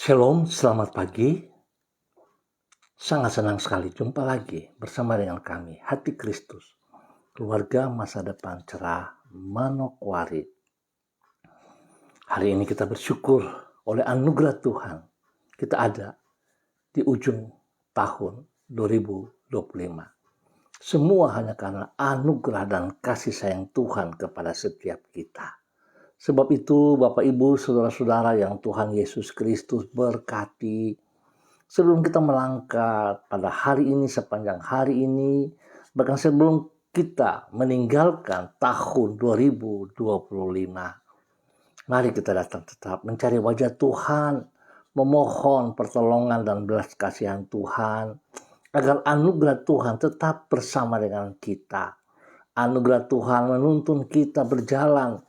Shalom, selamat pagi. Sangat senang sekali jumpa lagi bersama dengan kami, Hati Kristus, keluarga masa depan cerah Manokwari. Hari ini kita bersyukur oleh anugerah Tuhan. Kita ada di ujung tahun 2025. Semua hanya karena anugerah dan kasih sayang Tuhan kepada setiap kita. Sebab itu Bapak Ibu Saudara-saudara yang Tuhan Yesus Kristus berkati, sebelum kita melangkah pada hari ini, sepanjang hari ini, bahkan sebelum kita meninggalkan tahun 2025, mari kita datang tetap mencari wajah Tuhan, memohon pertolongan dan belas kasihan Tuhan, agar anugerah Tuhan tetap bersama dengan kita. Anugerah Tuhan menuntun kita berjalan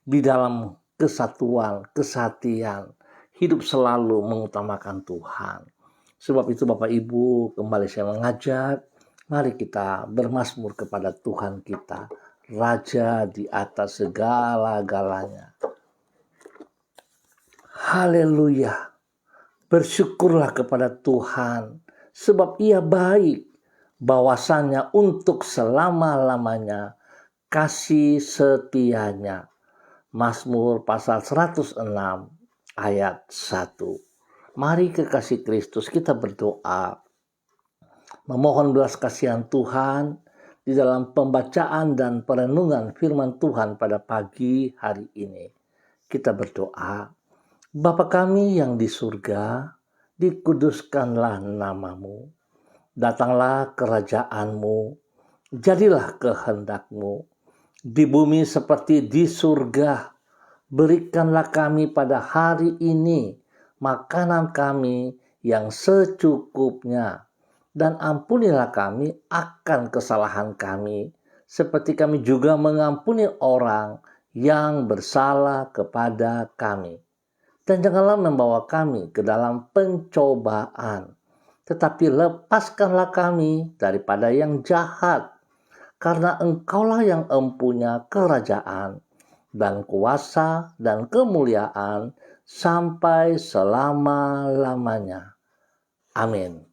di dalam kesatuan, kesatian, hidup selalu mengutamakan Tuhan. Sebab itu Bapak Ibu, kembali saya mengajak, mari kita bermazmur kepada Tuhan kita, Raja di atas segala-galanya. Haleluya, bersyukurlah kepada Tuhan, sebab Ia baik, bahwasannya untuk selama-lamanya kasih setianya. Mazmur pasal 106 ayat 1. Mari kekasih Kristus kita berdoa, memohon belas kasihan Tuhan di dalam pembacaan dan perenungan firman Tuhan pada pagi hari ini. Kita berdoa, Bapa kami yang di surga, dikuduskanlah namamu, datanglah kerajaanmu, jadilah kehendakmu, di bumi seperti di surga. Berikanlah kami pada hari ini makanan kami yang secukupnya, dan ampunilah kami akan kesalahan kami, seperti kami juga mengampuni orang yang bersalah kepada kami. Dan janganlah membawa kami ke dalam pencobaan, tetapi lepaskanlah kami daripada yang jahat. Karena Engkaulah yang empunya kerajaan dan kuasa dan kemuliaan sampai selama-lamanya. Amin.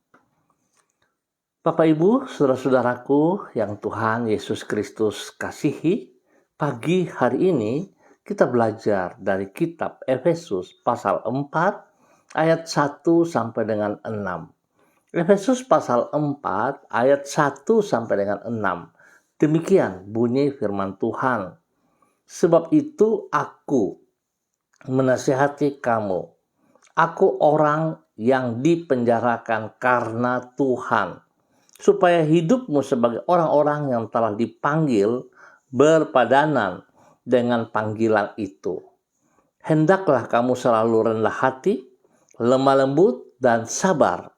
Bapak Ibu, saudara-saudaraku yang Tuhan Yesus Kristus kasihi, pagi hari ini kita belajar dari kitab Efesus pasal 4 ayat 1 sampai dengan 6. Efesus pasal 4 ayat 1 sampai dengan 6. Demikian bunyi firman Tuhan. Sebab itu aku menasihati kamu. Aku orang yang dipenjarakan karena Tuhan, supaya hidupmu sebagai orang-orang yang telah dipanggil berpadanan dengan panggilan itu. Hendaklah kamu selalu rendah hati, lemah lembut, dan sabar.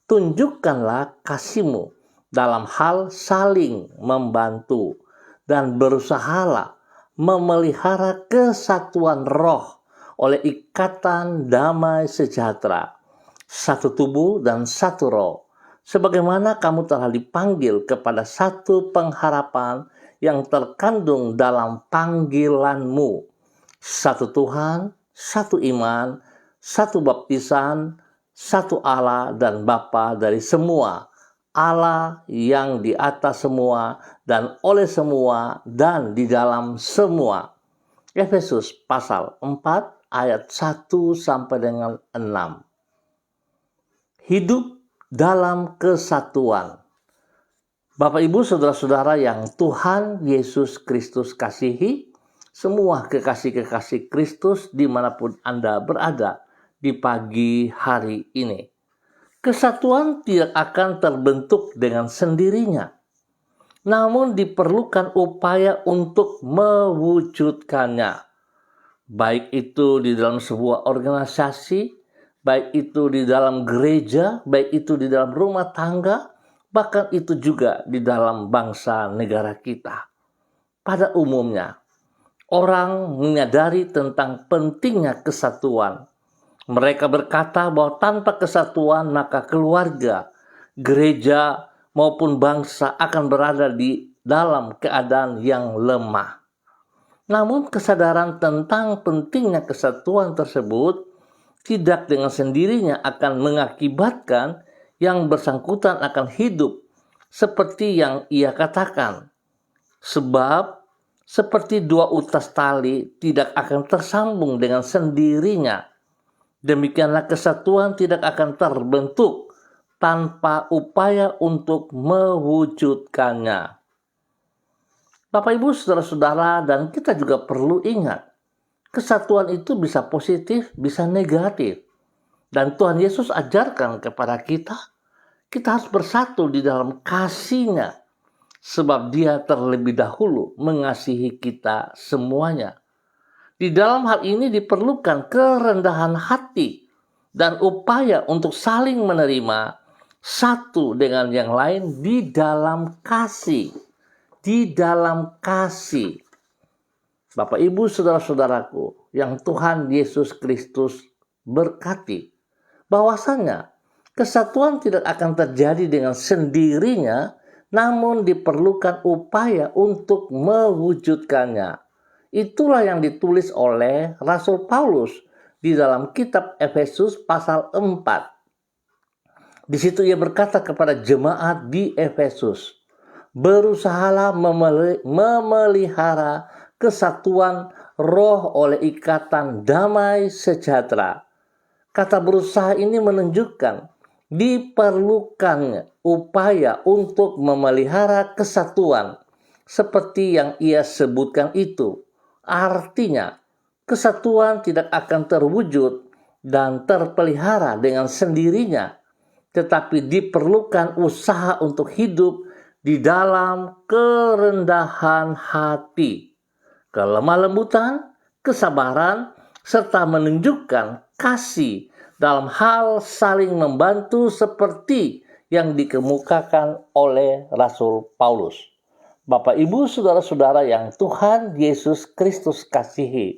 Tunjukkanlah kasihmu dalam hal saling membantu, dan berusahalah memelihara kesatuan roh oleh ikatan damai sejahtera, satu tubuh dan satu roh, sebagaimana kamu telah dipanggil kepada satu pengharapan yang terkandung dalam panggilanmu, satu Tuhan, satu iman, satu baptisan, satu Allah dan Bapa dari semua, Allah yang di atas semua dan oleh semua dan di dalam semua. Efesus pasal 4 ayat 1 sampai dengan 6. Hidup dalam kesatuan. Bapak Ibu saudara-saudara yang Tuhan Yesus Kristus kasihi, semua kekasih-kekasih Kristus dimanapun Anda berada di pagi hari ini. Kesatuan tidak akan terbentuk dengan sendirinya, namun diperlukan upaya untuk mewujudkannya. Baik itu di dalam sebuah organisasi, baik itu di dalam gereja, baik itu di dalam rumah tangga, bahkan itu juga di dalam bangsa negara kita. Pada umumnya, orang menyadari tentang pentingnya kesatuan. Mereka berkata bahwa tanpa kesatuan maka keluarga, gereja maupun bangsa akan berada di dalam keadaan yang lemah. Namun kesadaran tentang pentingnya kesatuan tersebut tidak dengan sendirinya akan mengakibatkan yang bersangkutan akan hidup seperti yang ia katakan. Sebab seperti dua utas tali tidak akan tersambung dengan sendirinya, demikianlah kesatuan tidak akan terbentuk tanpa upaya untuk mewujudkannya. Bapak, Ibu, saudara-saudara, dan kita juga perlu ingat, kesatuan itu bisa positif, bisa negatif. Dan Tuhan Yesus ajarkan kepada kita harus bersatu di dalam kasih-Nya. Sebab Dia terlebih dahulu mengasihi kita semuanya. Di dalam hal ini diperlukan kerendahan hati dan upaya untuk saling menerima satu dengan yang lain di dalam kasih. Di dalam kasih. Bapak, Ibu, saudara-saudaraku yang Tuhan Yesus Kristus berkati, bahwasanya kesatuan tidak akan terjadi dengan sendirinya, namun diperlukan upaya untuk mewujudkannya. Itulah yang ditulis oleh Rasul Paulus di dalam kitab Efesus pasal 4. Di situ ia berkata kepada jemaat di Efesus, berusahalah memelihara kesatuan roh oleh ikatan damai sejahtera. Kata berusaha ini menunjukkan diperlukan upaya untuk memelihara kesatuan seperti yang ia sebutkan itu. Artinya, kesatuan tidak akan terwujud dan terpelihara dengan sendirinya, tetapi diperlukan usaha untuk hidup di dalam kerendahan hati, kelemah lembutan, kesabaran, serta menunjukkan kasih dalam hal saling membantu seperti yang dikemukakan oleh Rasul Paulus. Bapak, Ibu, saudara-saudara yang Tuhan Yesus Kristus kasihi,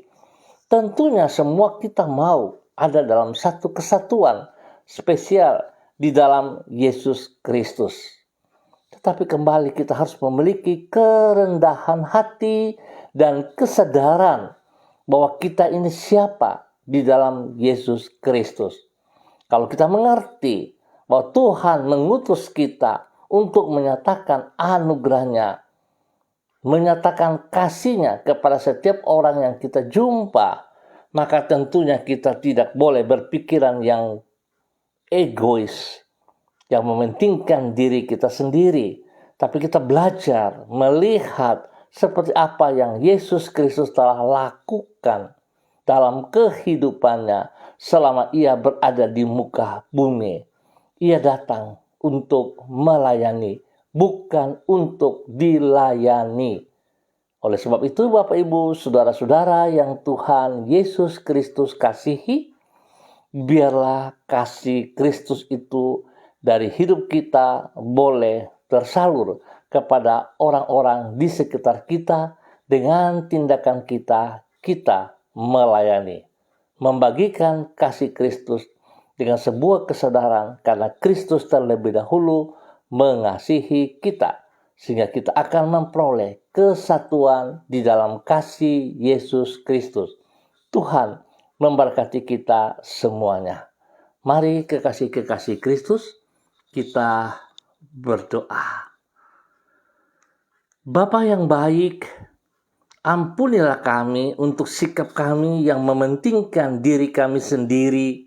tentunya semua kita mau ada dalam satu kesatuan spesial di dalam Yesus Kristus. Tetapi kembali kita harus memiliki kerendahan hati dan kesadaran bahwa kita ini siapa di dalam Yesus Kristus. Kalau kita mengerti bahwa Tuhan mengutus kita untuk menyatakan anugerah-Nya, menyatakan kasih-Nya kepada setiap orang yang kita jumpa, maka tentunya kita tidak boleh berpikiran yang egois, yang mementingkan diri kita sendiri. Tapi kita belajar melihat seperti apa yang Yesus Kristus telah lakukan dalam kehidupannya selama ia berada di muka bumi. Ia datang untuk melayani, bukan untuk dilayani. Oleh sebab itu, Bapak, Ibu, saudara-saudara yang Tuhan Yesus Kristus kasihi, biarlah kasih Kristus itu dari hidup kita boleh tersalur kepada orang-orang di sekitar kita. Dengan tindakan kita melayani, membagikan kasih Kristus dengan sebuah kesadaran karena Kristus terlebih dahulu mengasihi kita, sehingga kita akan memperoleh kesatuan di dalam kasih Yesus Kristus. Tuhan memberkati kita semuanya. Mari kekasih-kekasih Kristus, kita berdoa. Bapa yang baik, ampunilah kami untuk sikap kami yang mementingkan diri kami sendiri,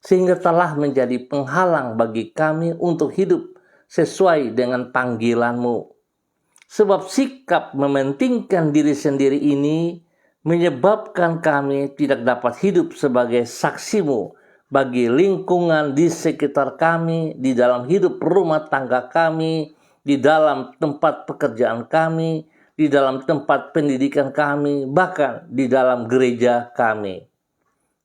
sehingga telah menjadi penghalang bagi kami untuk hidup sesuai dengan panggilan-Mu. Sebab sikap mementingkan diri sendiri ini menyebabkan kami tidak dapat hidup sebagai saksi-Mu bagi lingkungan di sekitar kami, di dalam hidup rumah tangga kami, di dalam tempat pekerjaan kami, di dalam tempat pendidikan kami, bahkan di dalam gereja kami.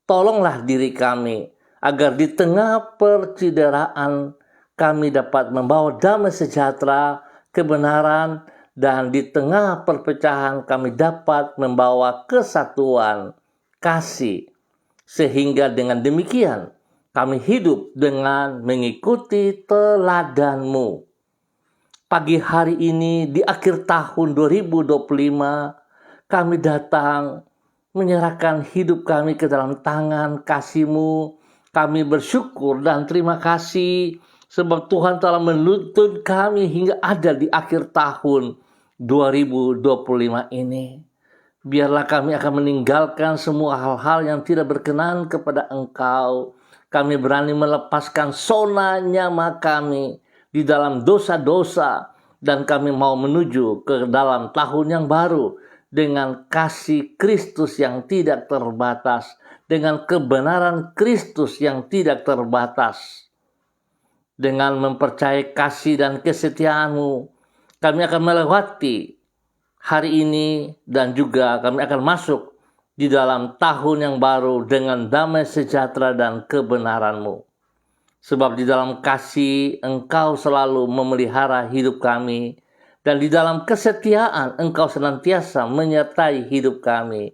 Tolonglah diri kami agar di tengah percideraan kami dapat membawa damai sejahtera, kebenaran, dan di tengah perpecahan kami dapat membawa kesatuan, kasih, sehingga dengan demikian kami hidup dengan mengikuti teladan-Mu. Pagi hari ini di akhir tahun 2025 kami datang menyerahkan hidup kami ke dalam tangan kasih-Mu. Kami bersyukur dan terima kasih sebab Tuhan telah menuntun kami hingga ada di akhir tahun 2025 ini. Biarlah kami akan meninggalkan semua hal-hal yang tidak berkenan kepada Engkau. Kami berani melepaskan zona nyaman kami di dalam dosa-dosa, dan kami mau menuju ke dalam tahun yang baru dengan kasih Kristus yang tidak terbatas, dengan kebenaran Kristus yang tidak terbatas. Dengan mempercayai kasih dan kesetiaan-Mu, kami akan melewati hari ini dan juga kami akan masuk di dalam tahun yang baru dengan damai sejahtera dan kebenaran-Mu. Sebab di dalam kasih Engkau selalu memelihara hidup kami, dan di dalam kesetiaan Engkau senantiasa menyertai hidup kami.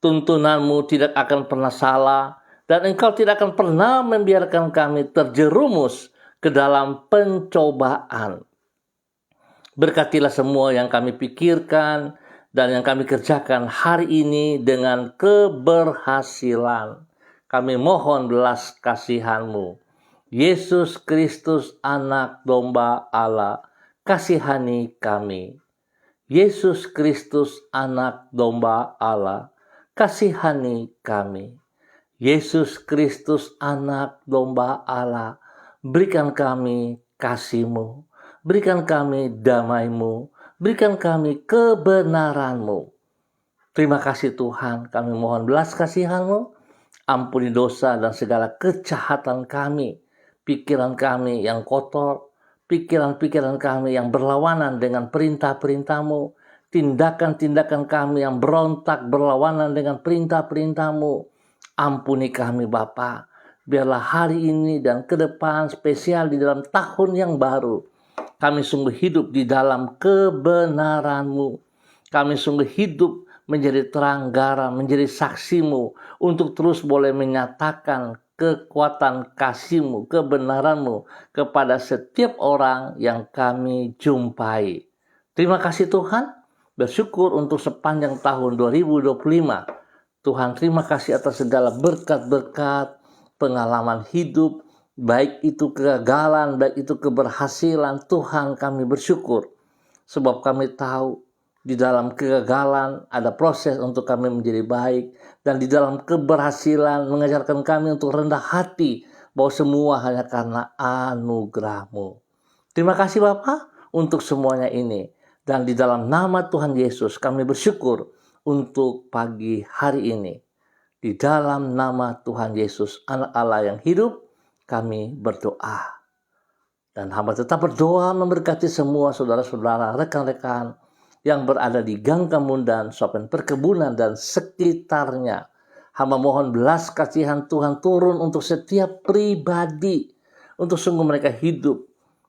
Tuntunan-Mu tidak akan pernah salah, dan Engkau tidak akan pernah membiarkan kami terjerumus ke dalam pencobaan. Berkatilah semua yang kami pikirkan dan yang kami kerjakan hari ini dengan keberhasilan. Kami mohon belas kasihan-Mu. Yesus Kristus, Anak Domba Allah, kasihani kami. Yesus Kristus, Anak Domba Allah, kasihani kami. Yesus Kristus, Anak Domba Allah, berikan kami kasih-Mu, berikan kami damai-Mu, berikan kami kebenaran-Mu. Terima kasih Tuhan, kami mohon belas kasihan-Mu, ampuni dosa dan segala kejahatan kami, pikiran kami yang kotor, pikiran-pikiran kami yang berlawanan dengan perintah-perintah-Mu, tindakan-tindakan kami yang berontak berlawanan dengan perintah-perintah-Mu. Ampuni kami Bapa, biarlah hari ini dan ke depan spesial di dalam tahun yang baru, kami sungguh hidup di dalam kebenaran-Mu. Kami sungguh hidup menjadi terang garam, menjadi saksi-Mu, untuk terus boleh menyatakan kekuatan kasih-Mu, kebenaran-Mu kepada setiap orang yang kami jumpai. Terima kasih Tuhan, bersyukur untuk sepanjang tahun 2025. Tuhan, terima kasih atas segala berkat-berkat, pengalaman hidup, baik itu kegagalan, baik itu keberhasilan. Tuhan, kami bersyukur sebab kami tahu di dalam kegagalan ada proses untuk kami menjadi baik, dan di dalam keberhasilan mengajarkan kami untuk rendah hati bahwa semua hanya karena anugerah-Mu. Terima kasih Bapa untuk semuanya ini, dan di dalam nama Tuhan Yesus kami bersyukur untuk pagi hari ini. Di dalam nama Tuhan Yesus, Anak Allah yang hidup, kami berdoa. Dan hamba tetap berdoa memberkati semua saudara-saudara, rekan-rekan yang berada di Gang Kamundan, Sopen Perkebunan dan sekitarnya. Hamba mohon belas kasihan Tuhan turun untuk setiap pribadi, untuk sungguh mereka hidup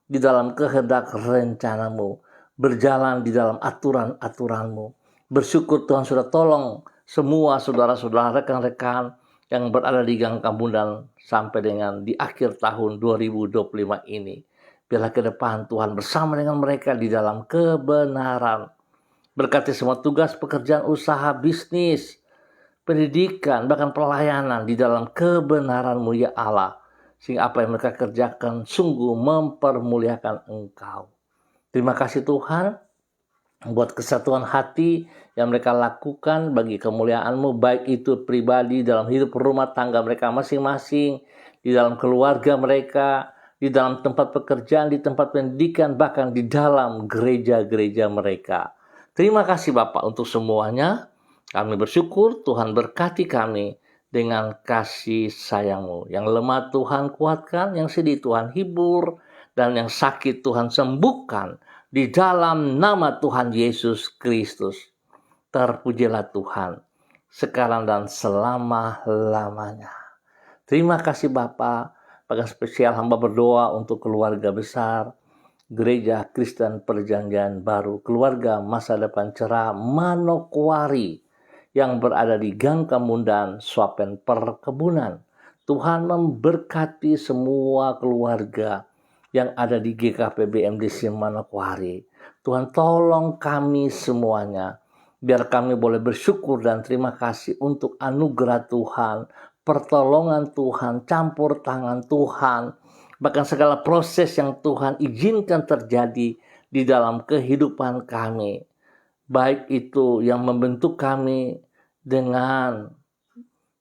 di dalam kehendak rencana-Mu, berjalan di dalam aturan-aturan-Mu. Bersyukur Tuhan sudah tolong semua saudara-saudara, rekan-rekan yang berada di Gang Kamundan sampai dengan di akhir tahun 2025 ini. Biarlah ke depan Tuhan bersama dengan mereka di dalam kebenaran. Berkati semua tugas, pekerjaan, usaha, bisnis, pendidikan, bahkan pelayanan di dalam kebenaran-Mu ya Allah. Sehingga apa yang mereka kerjakan sungguh mempermuliakan Engkau. Terima kasih Tuhan buat kesatuan hati yang mereka lakukan bagi kemuliaan-Mu, baik itu pribadi dalam hidup rumah tangga mereka masing-masing, di dalam keluarga mereka, di dalam tempat pekerjaan, di tempat pendidikan, bahkan di dalam gereja-gereja mereka. Terima kasih Bapak untuk semuanya. Kami bersyukur Tuhan berkati kami dengan kasih sayang-Mu. Yang lemah Tuhan kuatkan, yang sedih Tuhan hibur, dan yang sakit Tuhan sembuhkan di dalam nama Tuhan Yesus Kristus. Terpujilah Tuhan sekarang dan selama-lamanya. Terima kasih Bapa. Pada spesial hamba berdoa untuk keluarga besar Gereja Kristen Perjanjian Baru, keluarga masa depan cerah Manokwari yang berada di Gang Kamundan, Sopen Perkebunan. Tuhan memberkati semua keluarga yang ada di GKP BMDC Manokwari. Tuhan tolong kami semuanya Biar kami boleh bersyukur dan terima kasih untuk anugerah Tuhan, pertolongan Tuhan, campur tangan Tuhan, bahkan segala proses yang Tuhan izinkan terjadi di dalam kehidupan kami. Baik itu yang membentuk kami dengan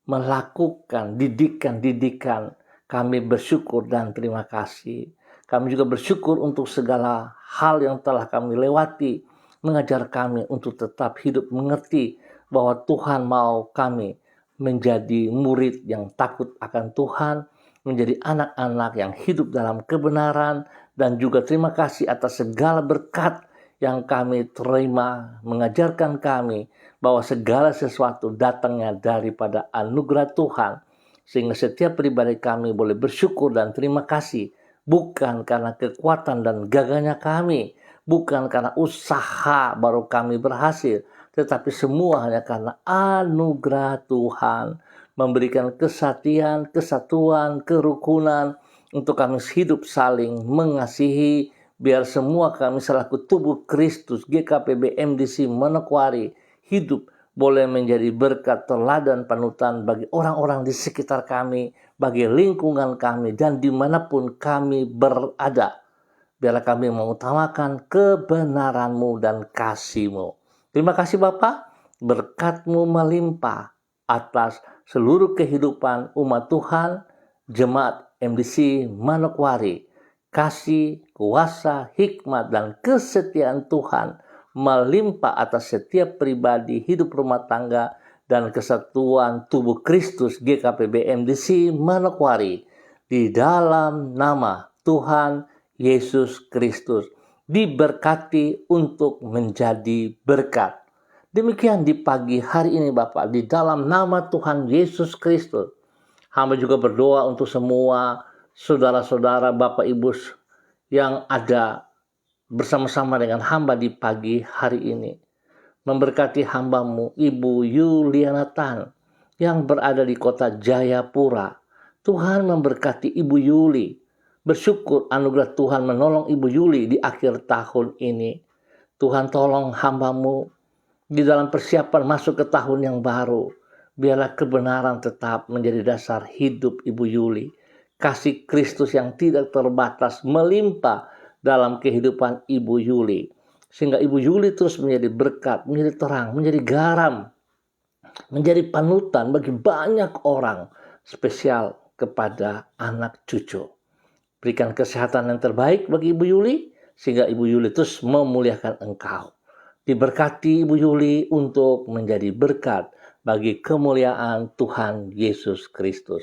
melakukan didikan-didikan, kami bersyukur dan terima kasih. Kami juga bersyukur untuk segala hal yang telah kami lewati, mengajar kami untuk tetap hidup mengerti bahwa Tuhan mau kami menjadi murid yang takut akan Tuhan, menjadi anak-anak yang hidup dalam kebenaran, dan juga terima kasih atas segala berkat yang kami terima, mengajarkan kami bahwa segala sesuatu datangnya daripada anugerah Tuhan, sehingga setiap pribadi kami boleh bersyukur dan terima kasih, bukan karena kekuatan dan gagahnya kami, bukan karena usaha baru kami berhasil, tetapi semua hanya karena anugerah Tuhan, memberikan kesatian, kesatuan, kerukunan, untuk kami hidup saling mengasihi, biar semua kami selaku tubuh Kristus GKPB MDC Manokwari hidup boleh menjadi berkat teladan panutan bagi orang-orang di sekitar kami, bagi lingkungan kami, dan dimanapun kami berada. Biarlah kami mengutamakan kebenaran-Mu dan kasih-Mu. Terima kasih Bapa, berkat-Mu melimpah atas seluruh kehidupan umat Tuhan, jemaat MDC Manokwari. Kasih, kuasa, hikmat, dan kesetiaan Tuhan melimpah atas setiap pribadi, hidup rumah tangga, dan kesatuan tubuh Kristus GKPB MDC Manokwari. Di dalam nama Tuhan Yesus Kristus, diberkati untuk menjadi berkat. Demikian di pagi hari ini Bapak, di dalam nama Tuhan Yesus Kristus. Hamba juga berdoa untuk semua saudara-saudara, Bapak Ibu yang ada bersama-sama dengan hamba di pagi hari ini. Memberkati hamba-Mu Ibu Yuliana Tan yang berada di kota Jayapura. Tuhan memberkati Ibu Yuli. Bersyukur anugerah Tuhan menolong Ibu Yuli di akhir tahun ini. Tuhan tolong hamba-Mu di dalam persiapan masuk ke tahun yang baru. Biarlah kebenaran tetap menjadi dasar hidup Ibu Yuli. Kasih Kristus yang tidak terbatas melimpah dalam kehidupan Ibu Yuli. Sehingga Ibu Yuli terus menjadi berkat, menjadi terang, menjadi garam, menjadi panutan bagi banyak orang, spesial kepada anak cucu. Berikan kesehatan yang terbaik bagi Ibu Yuli, sehingga Ibu Yuli terus memuliakan Engkau. Diberkati Ibu Yuli untuk menjadi berkat bagi kemuliaan Tuhan Yesus Kristus.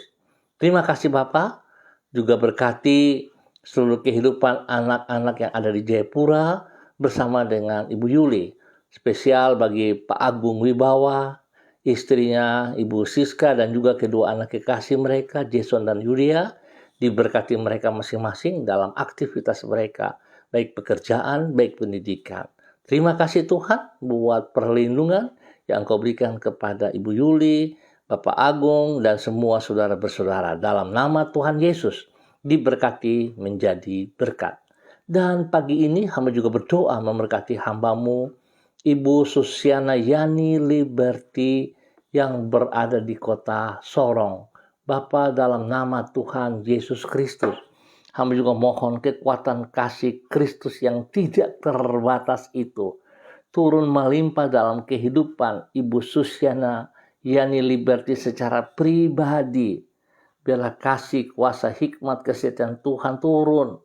Terima kasih Bapak. Juga berkati seluruh kehidupan anak-anak yang ada di Jayapura bersama dengan Ibu Yuli. Spesial bagi Pak Agung Wibawa, istrinya Ibu Siska, dan juga kedua anak kekasih mereka, Jason dan Yulia. Diberkati mereka masing-masing dalam aktivitas mereka, baik pekerjaan, baik pendidikan. Terima kasih Tuhan buat perlindungan yang Engkau berikan kepada Ibu Yuli, Bapak Agung, dan semua saudara bersaudara. Dalam nama Tuhan Yesus, diberkati menjadi berkat. Dan pagi ini hamba juga berdoa memberkati hamba-Mu, Ibu Susiana Yani Liberty yang berada di kota Sorong. Bapa, dalam nama Tuhan Yesus Kristus, hamba juga mohon kekuatan kasih Kristus yang tidak terbatas itu turun melimpah dalam kehidupan Ibu Susiana Yani Liberty secara pribadi. Biarlah kasih, kuasa, hikmat, kesetiaan Tuhan turun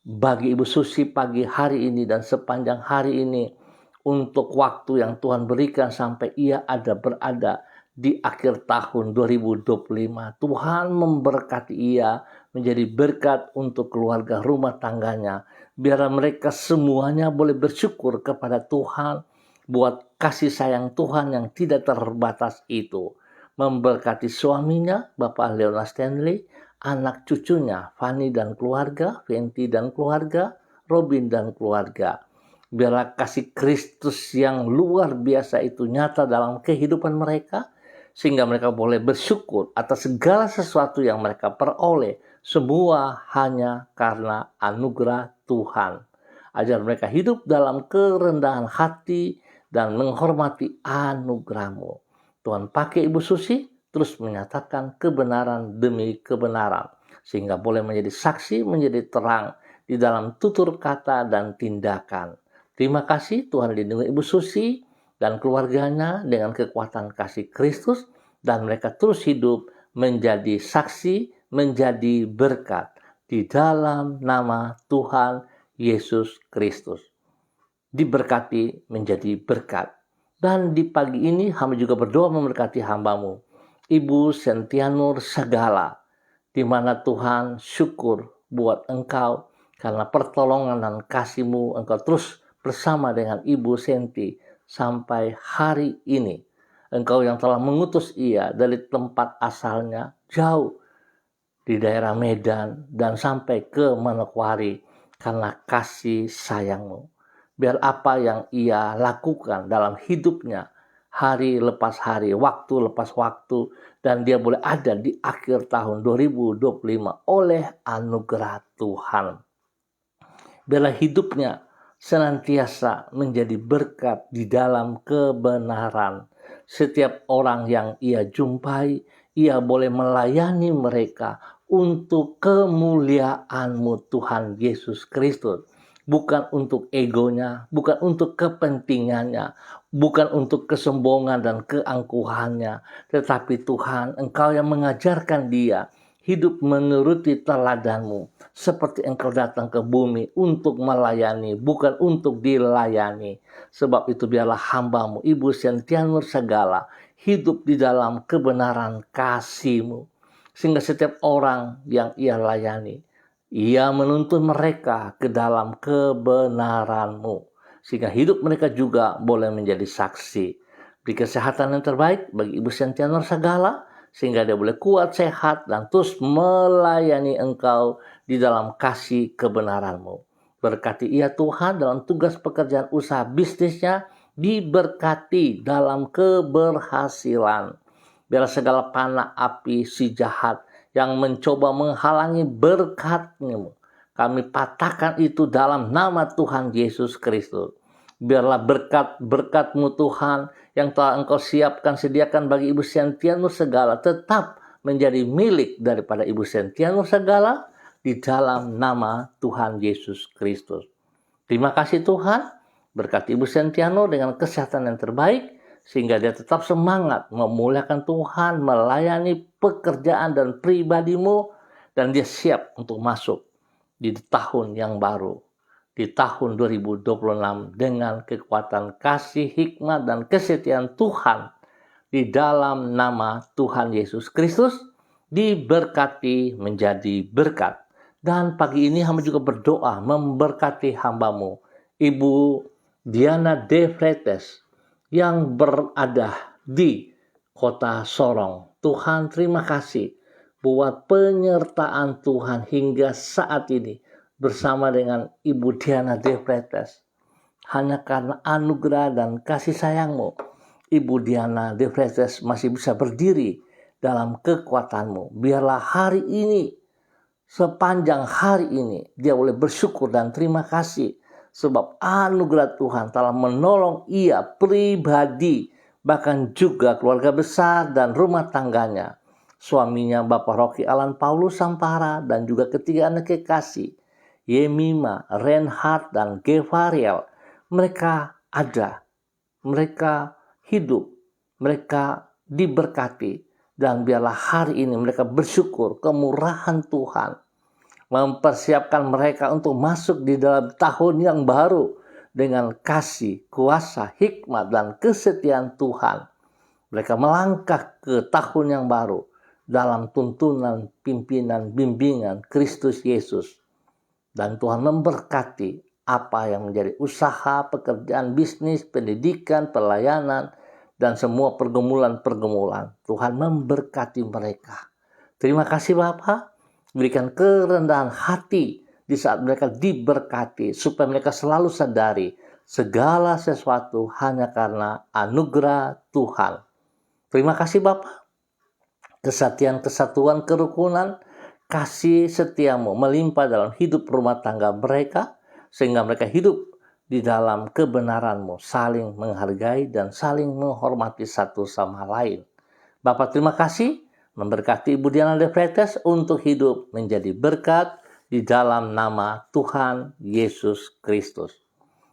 bagi Ibu Susi pagi hari ini dan sepanjang hari ini, untuk waktu yang Tuhan berikan sampai ia berada di akhir tahun 2025. Tuhan memberkati ia menjadi berkat untuk keluarga rumah tangganya. Biar mereka semuanya boleh bersyukur kepada Tuhan buat kasih sayang Tuhan yang tidak terbatas itu. Memberkati suaminya, Bapak Leonard Stanley, anak cucunya, Fanny dan keluarga, Fenty dan keluarga, Robin dan keluarga. Biarlah kasih Kristus yang luar biasa itu nyata dalam kehidupan mereka, sehingga mereka boleh bersyukur atas segala sesuatu yang mereka peroleh, semua hanya karena anugerah Tuhan. Ajar mereka hidup dalam kerendahan hati dan menghormati anugerah-Mu. Tuhan pakai Ibu Susi terus menyatakan kebenaran demi kebenaran, sehingga boleh menjadi saksi, menjadi terang di dalam tutur kata dan tindakan. Terima kasih Tuhan, lindungi Ibu Susi dan keluarganya dengan kekuatan kasih Kristus, dan mereka terus hidup menjadi saksi, menjadi berkat di dalam nama Tuhan Yesus Kristus. Diberkati menjadi berkat. Dan di pagi ini hamba juga berdoa memberkati hamba-Mu, Ibu Sentianur Sagala, di mana Tuhan syukur buat Engkau karena pertolongan dan kasih-Mu, Engkau terus bersama dengan Ibu Senti sampai hari ini. Engkau yang telah mengutus ia dari tempat asalnya jauh di daerah Medan dan sampai ke Manokwari karena kasih sayang-Mu. Biar apa yang ia lakukan dalam hidupnya, hari lepas hari, waktu lepas waktu, dan dia boleh ada di akhir tahun 2025 oleh anugerah Tuhan. Biarlah hidupnya senantiasa menjadi berkat di dalam kebenaran. Setiap orang yang ia jumpai, ia boleh melayani mereka untuk kemuliaan-Mu Tuhan Yesus Kristus. Bukan untuk egonya, bukan untuk kepentingannya, bukan untuk kesombongan dan keangkuhannya. Tetapi Tuhan, Engkau yang mengajarkan dia hidup menuruti teladan-Mu. Seperti Engkau datang ke bumi untuk melayani, bukan untuk dilayani. Sebab itu biarlah hamba-Mu, Ibu Sentianur Sagala, hidup di dalam kebenaran kasih-Mu. Sehingga setiap orang yang ia layani, ia menuntun mereka ke dalam kebenaran-Mu, sehingga hidup mereka juga boleh menjadi saksi. Beri kesehatan yang terbaik bagi Ibu Sentianur Sagala, sehingga dia boleh kuat, sehat, dan terus melayani Engkau di dalam kasih kebenaran-Mu. Berkati ia Tuhan dalam tugas pekerjaan usaha bisnisnya, diberkati dalam keberhasilan. Biar segala panah api si jahat yang mencoba menghalangi berkat-Mu, kami patahkan itu dalam nama Tuhan Yesus Kristus. Biarlah berkat-berkat-Mu Tuhan yang telah Engkau siapkan, sediakan bagi Ibu Sentianur Sagala tetap menjadi milik daripada Ibu Sentianur Sagala di dalam nama Tuhan Yesus Kristus. Terima kasih Tuhan, berkati Ibu Sentianur dengan kesehatan yang terbaik, sehingga dia tetap semangat memuliakan Tuhan, melayani pekerjaan dan pribadi-Mu, dan dia siap untuk masuk di tahun yang baru, di tahun 2026 dengan kekuatan kasih, hikmat, dan kesetiaan Tuhan di dalam nama Tuhan Yesus Kristus. Diberkati menjadi berkat. Dan pagi ini hamba juga berdoa memberkati hamba-Mu, Ibu Diana De Freitas, yang berada di kota Sorong. Tuhan, terima kasih buat penyertaan Tuhan hingga saat ini bersama dengan Ibu Diana De Freitas. Hanya karena anugerah dan kasih sayang-Mu, Ibu Diana De Freitas masih bisa berdiri dalam kekuatan-Mu. Biarlah hari ini, sepanjang hari ini, dia boleh bersyukur dan terima kasih, sebab anugerah Tuhan telah menolong ia pribadi, bahkan juga keluarga besar dan rumah tangganya. Suaminya Bapak Rocky Alan Paulus Sampara, dan juga ketiga anak kekasih, Yemima, Reinhard, dan Gevariel. Mereka ada, mereka hidup, mereka diberkati. Dan biarlah hari ini mereka bersyukur kemurahan Tuhan mempersiapkan mereka untuk masuk di dalam tahun yang baru dengan kasih, kuasa, hikmat, dan kesetiaan Tuhan. Mereka melangkah ke tahun yang baru dalam tuntunan, pimpinan, bimbingan Kristus Yesus. Dan Tuhan memberkati apa yang menjadi usaha, pekerjaan, bisnis, pendidikan, pelayanan, dan semua pergumulan-pergumulan. Tuhan memberkati mereka. Terima kasih Bapa. Berikan kerendahan hati di saat mereka diberkati, supaya mereka selalu sadari segala sesuatu hanya karena anugerah Tuhan. Terima kasih Bapa. Kesatian, kesatuan, kerukunan, kasih setiamu melimpah dalam hidup rumah tangga mereka, sehingga mereka hidup di dalam kebenaran-Mu, saling menghargai dan saling menghormati satu sama lain. Bapak terima kasih memberkati Ibu Diana De Freitas untuk hidup menjadi berkat di dalam nama Tuhan Yesus Kristus.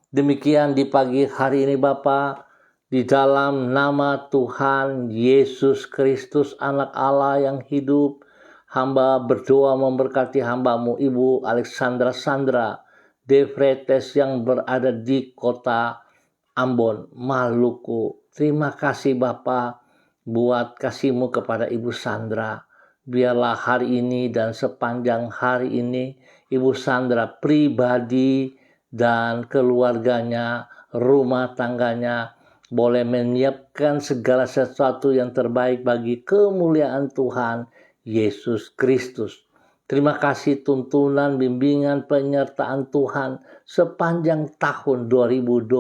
Demikian di pagi hari ini Bapak, di dalam nama Tuhan Yesus Kristus anak Allah yang hidup, hamba berdoa memberkati hamba-Mu Ibu Alexandra Sandra De Freitas yang berada di kota Ambon, Maluku. Terima kasih Bapak buat kasih-Mu kepada Ibu Sandra. Biarlah hari ini dan sepanjang hari ini Ibu Sandra pribadi dan keluarganya, rumah tangganya boleh menyiapkan segala sesuatu yang terbaik bagi kemuliaan Tuhan Yesus Kristus. Terima kasih tuntunan, bimbingan, penyertaan Tuhan sepanjang tahun 2025,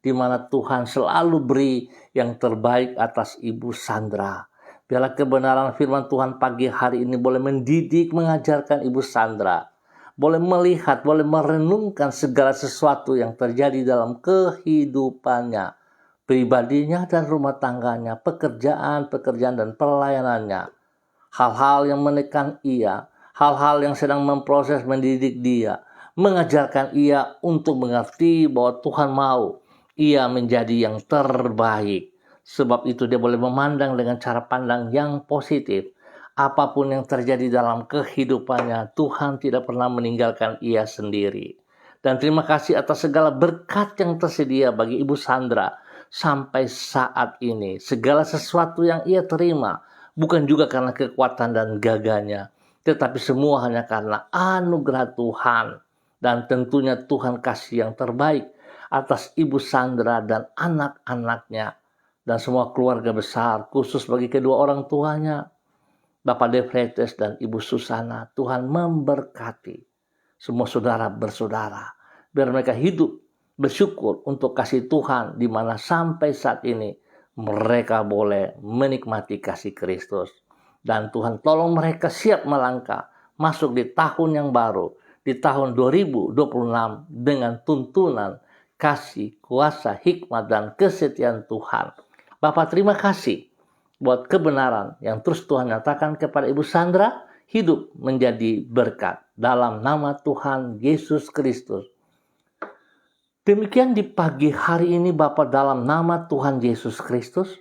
di mana Tuhan selalu beri yang terbaik atas Ibu Sandra. Biarlah kebenaran firman Tuhan pagi hari ini boleh mendidik, mengajarkan Ibu Sandra, boleh melihat, boleh merenungkan segala sesuatu yang terjadi dalam kehidupannya, pribadinya dan rumah tangganya, pekerjaan dan pelayanannya. Hal-hal yang menekan ia, hal-hal yang sedang memproses mendidik dia, mengajarkan ia untuk mengerti bahwa Tuhan mau ia menjadi yang terbaik. Sebab itu dia boleh memandang dengan cara pandang yang positif. Apapun yang terjadi dalam kehidupannya, Tuhan tidak pernah meninggalkan ia sendiri. Dan terima kasih atas segala berkat yang tersedia bagi Ibu Sandra sampai saat ini. Segala sesuatu yang ia terima bukan juga karena kekuatan dan gagahnya, tetapi semua hanya karena anugerah Tuhan. Dan tentunya Tuhan kasih yang terbaik atas Ibu Sandra dan anak-anaknya dan semua keluarga besar, khusus bagi kedua orang tuanya, Bapak De Freitas dan Ibu Susana. Tuhan memberkati semua saudara bersaudara, biar mereka hidup bersyukur untuk kasih Tuhan, di mana sampai saat ini mereka boleh menikmati kasih Kristus. Dan Tuhan tolong mereka siap melangkah masuk di tahun yang baru, di tahun 2026 dengan tuntunan kasih, kuasa, hikmat, dan kesetiaan Tuhan. Bapak terima kasih buat kebenaran yang terus Tuhan nyatakan kepada Ibu Sandra, hidup menjadi berkat dalam nama Tuhan Yesus Kristus. Demikian di pagi hari ini Bapak, dalam nama Tuhan Yesus Kristus,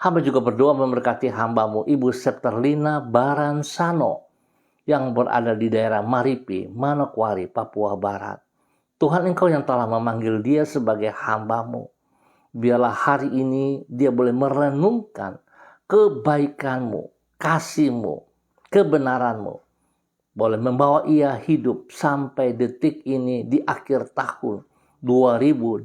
hamba juga berdoa memberkati hamba-Mu Ibu Septerlina Baransano yang berada di daerah Maripi, Manokwari, Papua Barat. Tuhan, Engkau yang telah memanggil dia sebagai hamba-Mu. Biarlah hari ini dia boleh merenungkan kebaikan-Mu, kasih-Mu, kebenaran-Mu. Boleh membawa ia hidup sampai detik ini di akhir tahun 2025.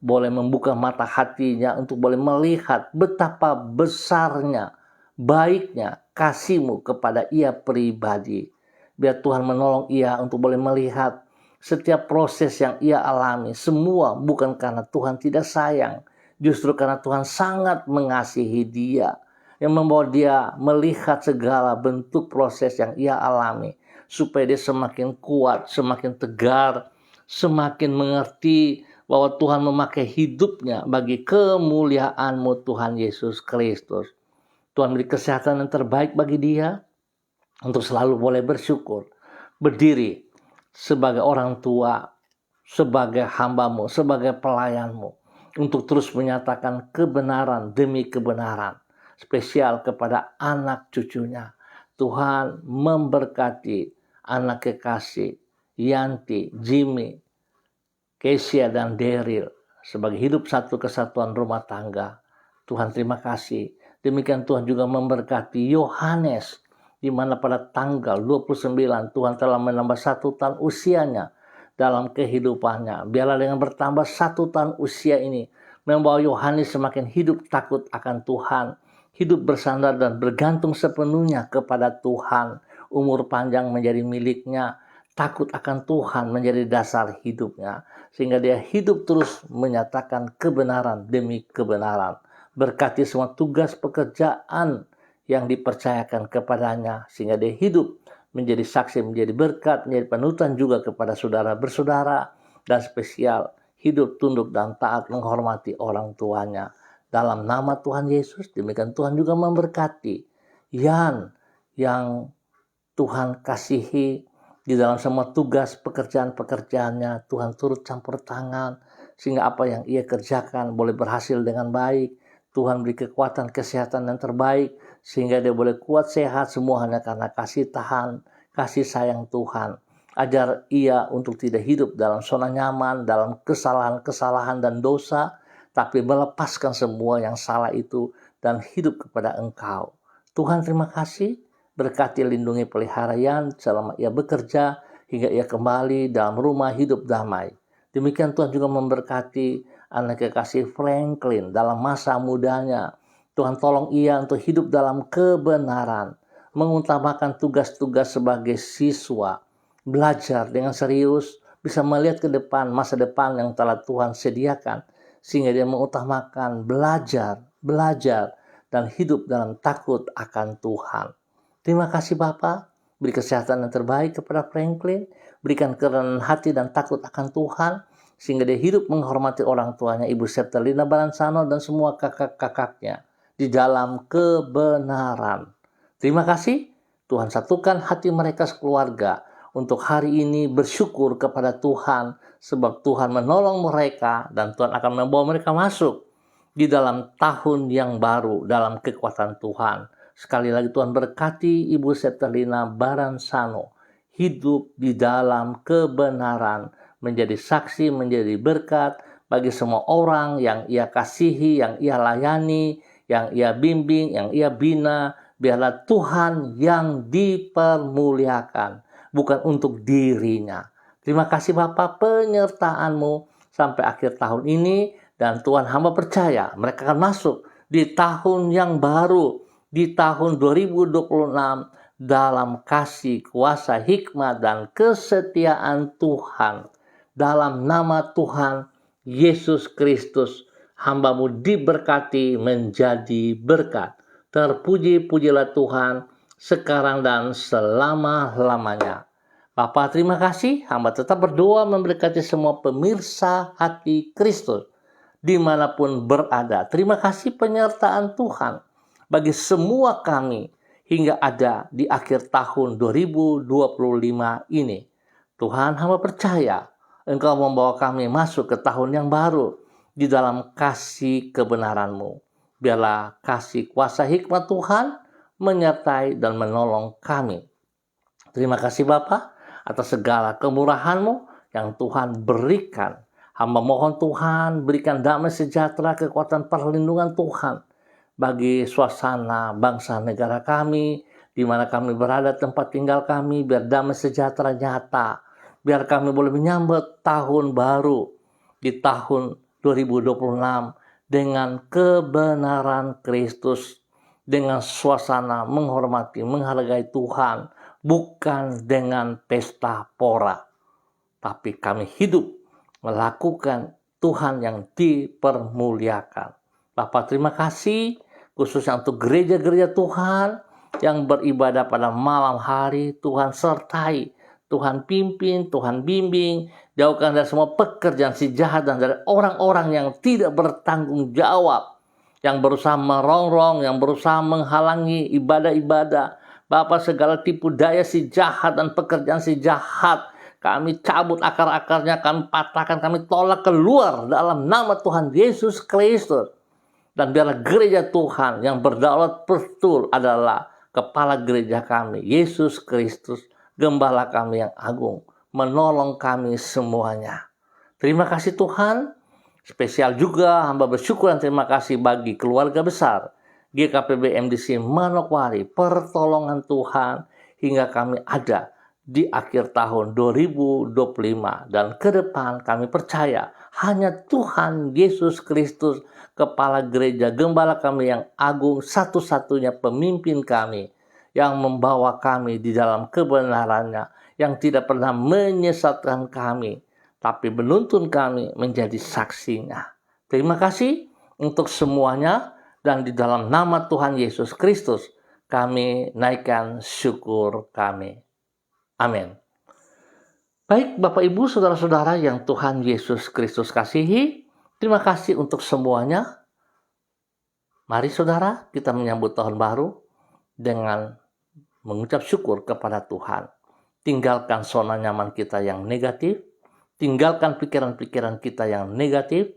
Boleh membuka mata hatinya untuk boleh melihat betapa besarnya, baiknya kasih-Mu kepada ia pribadi. Biar Tuhan menolong ia untuk boleh melihat setiap proses yang ia alami, semua bukan karena Tuhan tidak sayang, justru karena Tuhan sangat mengasihi dia, yang membawa dia melihat segala bentuk proses yang ia alami, supaya dia semakin kuat, semakin tegar, semakin mengerti bahwa Tuhan memakai hidupnya bagi kemuliaan-Mu Tuhan Yesus Kristus. Tuhan beri kesehatan yang terbaik bagi dia untuk selalu boleh bersyukur, berdiri sebagai orang tua, sebagai hamba-Mu, sebagai pelayan-Mu, untuk terus menyatakan kebenaran demi kebenaran, spesial kepada anak cucunya. Tuhan memberkati anak kekasih Yanti, Jimmy, Kesia, dan Daryl sebagai hidup satu kesatuan rumah tangga. Tuhan terima kasih. Demikian Tuhan juga memberkati Yohanes, di mana pada tanggal 29 Tuhan telah menambah 1 tahun usianya dalam kehidupannya. Biarlah dengan bertambah 1 tahun usia ini membawa Yohanes semakin hidup takut akan Tuhan, hidup bersandar dan bergantung sepenuhnya kepada Tuhan. Umur panjang menjadi miliknya, takut akan Tuhan menjadi dasar hidupnya, sehingga dia hidup terus menyatakan kebenaran demi kebenaran. Berkati semua tugas pekerjaan yang dipercayakan kepadanya, sehingga dia hidup menjadi saksi, menjadi berkat, menjadi panutan juga kepada saudara bersaudara, dan spesial hidup tunduk dan taat menghormati orang tuanya. Dalam nama Tuhan Yesus, demikian Tuhan juga memberkati Yan yang Tuhan kasihi di dalam semua tugas pekerjaan-pekerjaannya. Tuhan turut campur tangan sehingga apa yang ia kerjakan boleh berhasil dengan baik. Tuhan beri kekuatan kesehatan yang terbaik sehingga dia boleh kuat sehat, semua hanya karena kasih tahan, kasih sayang Tuhan. Ajar ia untuk tidak hidup dalam zona nyaman, dalam kesalahan-kesalahan dan dosa, tapi melepaskan semua yang salah itu dan hidup kepada Engkau. Tuhan, terima kasih. Berkati, lindungi, pelihara Yan selama ia bekerja hingga ia kembali dalam rumah hidup damai. Demikian Tuhan juga memberkati anak kekasih Franklin dalam masa mudanya. Tuhan tolong ia untuk hidup dalam kebenaran, mengutamakan tugas-tugas sebagai siswa, belajar dengan serius, bisa melihat ke depan, masa depan yang telah Tuhan sediakan, sehingga dia mengutamakan belajar, dan hidup dalam takut akan Tuhan. Terima kasih Bapa, beri kesehatan yang terbaik kepada Franklin, berikan kerenan hati dan takut akan Tuhan, sehingga dia hidup menghormati orang tuanya, Ibu Septelina Balansano dan semua kakak-kakaknya di dalam kebenaran. Terima kasih, Tuhan satukan hati mereka sekeluarga untuk hari ini bersyukur kepada Tuhan, sebab Tuhan menolong mereka dan Tuhan akan membawa mereka masuk di dalam tahun yang baru dalam kekuatan Tuhan. Sekali lagi Tuhan berkati Ibu Septelina Balansano hidup di dalam kebenaran, menjadi saksi, menjadi berkat bagi semua orang yang ia kasihi, yang ia layani, yang ia bimbing, yang ia bina. Biarlah Tuhan yang dipermuliakan, bukan untuk dirinya. Terima kasih Bapa penyertaan-Mu sampai akhir tahun ini, dan Tuhan hamba percaya mereka akan masuk di tahun yang baru, di tahun 2026 dalam kasih, kuasa, hikmat, dan kesetiaan Tuhan. Dalam nama Tuhan Yesus Kristus, hamba-Mu diberkati menjadi berkat. Terpuji-pujilah Tuhan sekarang dan selama-lamanya. Bapa, terima kasih. Hamba tetap berdoa memberkati semua pemirsa hati Kristus dimanapun berada. Terima kasih penyertaan Tuhan bagi semua kami hingga ada di akhir tahun 2025 ini. Tuhan, hamba percaya Engkau membawa kami masuk ke tahun yang baru di dalam kasih kebenaran-Mu. Biarlah kasih, kuasa, hikmat Tuhan menyertai dan menolong kami. Terima kasih Bapa atas segala kemurahan-Mu yang Tuhan berikan. Hamba mohon Tuhan berikan damai sejahtera, kekuatan perlindungan Tuhan bagi suasana bangsa negara kami, di mana kami berada, tempat tinggal kami, biar damai sejahtera nyata, biar kami boleh menyambut tahun baru di tahun 2026 dengan kebenaran Kristus, dengan suasana menghormati, menghargai Tuhan, bukan dengan pesta pora, tapi kami hidup melakukan Tuhan yang dipermuliakan. Bapak, terima kasih khususnya untuk gereja-gereja Tuhan yang beribadah pada malam hari. Tuhan sertai, Tuhan pimpin, Tuhan bimbing, jauhkan dari semua pekerjaan si jahat dan dari orang-orang yang tidak bertanggung jawab, yang berusaha merongrong, yang berusaha menghalangi ibadah-ibadah. Bapak, segala tipu daya si jahat dan pekerjaan si jahat, kami cabut akar-akarnya, kami patahkan, kami tolak keluar dalam nama Tuhan Yesus Kristus. Dan biarlah gereja Tuhan yang berdaulat betul adalah kepala gereja kami, Yesus Kristus, gembala kami yang agung, menolong kami semuanya. Terima kasih Tuhan. Spesial juga hamba bersyukur dan terima kasih bagi keluarga besar GKPB MDC Manokwari, pertolongan Tuhan hingga kami ada di akhir tahun 2025 dan ke depan. Kami percaya hanya Tuhan Yesus Kristus, kepala gereja, gembala kami yang agung, satu-satunya pemimpin kami yang membawa kami di dalam kebenarannya, yang tidak pernah menyesatkan kami, tapi menuntun kami menjadi saksinya. Terima kasih untuk semuanya, dan di dalam nama Tuhan Yesus Kristus kami naikkan syukur kami. Amin. Baik Bapak Ibu Saudara-saudara yang Tuhan Yesus Kristus kasihi, terima kasih untuk semuanya. Mari saudara kita menyambut tahun baru dengan mengucap syukur kepada Tuhan. Tinggalkan zona nyaman kita yang negatif, tinggalkan pikiran-pikiran kita yang negatif,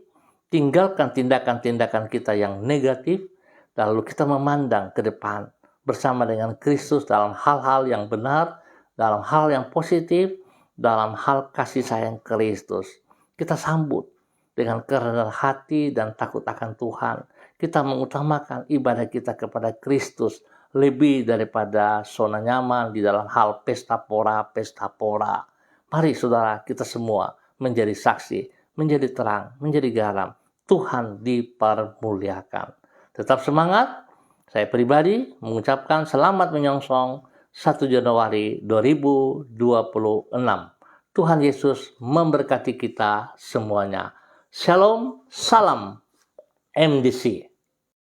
tinggalkan tindakan-tindakan kita yang negatif, lalu kita memandang ke depan bersama dengan Kristus dalam hal-hal yang benar, dalam hal yang positif, dalam hal kasih sayang Kristus. Kita sambut dengan kerendahan hati dan takut akan Tuhan. Kita mengutamakan ibadah kita kepada Kristus lebih daripada zona nyaman di dalam hal pesta pora. Mari saudara kita semua menjadi saksi, menjadi terang, menjadi garam. Tuhan dipermuliakan. Tetap semangat. Saya pribadi mengucapkan selamat menyongsong 1 Januari 2026. Tuhan Yesus memberkati kita semuanya. Shalom, salam MDC.